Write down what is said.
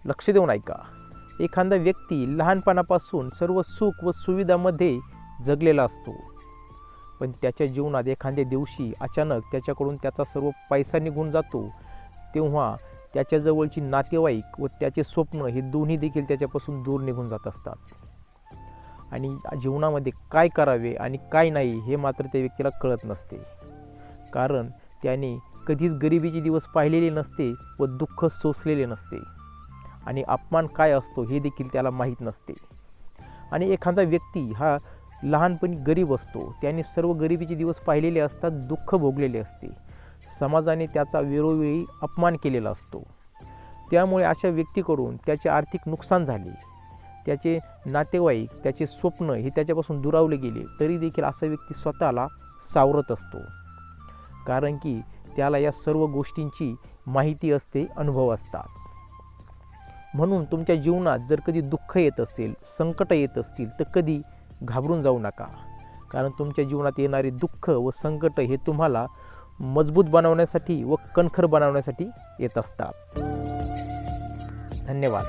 लक्ष देऊन ऐका. एखादा व्यक्ती लहानपणापासून सर्व सुख व सुविधामध्ये जगलेला असतो, पण त्याच्या जीवनात एखाद्या दिवशी अचानक त्याच्याकडून त्याचा सर्व पैसा निघून जातो. तेव्हा त्याच्याजवळची नातेवाईक व त्याचे स्वप्न हे दोन्ही देखील त्याच्यापासून दूर निघून जात असतात. आणि जीवनामध्ये काय करावे आणि काय नाही हे मात्र त्या व्यक्तीला कळत नसते, कारण त्याने कधीच गरिबीचे दिवस पाहिलेले नसते व दुःख सोसलेले नसते आणि अपमान काय असतो हे देखील त्याला माहीत नसते. आणि एखादा व्यक्ती हा लहानपणी गरीब असतो, त्याने सर्व गरिबीचे दिवस पाहिलेले असतात, दुःख भोगलेले असते, समाजाने त्याचा वेळोवेळी अपमान केलेला असतो. त्यामुळे अशा व्यक्तीकडून त्याचे आर्थिक नुकसान झाले, त्याचे नातेवाईक, त्याचे स्वप्न हे त्याच्यापासून दुरावले गेले, तरी देखील असा व्यक्ती स्वतःला सावरत असतो, कारण की त्याला या सर्व गोष्टींची माहिती असते, अनुभव असतात. म्हणून तुमच्या जीवनात जर कधी दुःख येत असेल, संकट येत असतील, तर कधी घाबरून जाऊ नका, कारण तुमच्या जीवनात येणारे दुःख व संकट हे तुम्हाला मजबूत बनवण्यासाठी व कणखर बनवण्यासाठी येत असतात. धन्यवाद.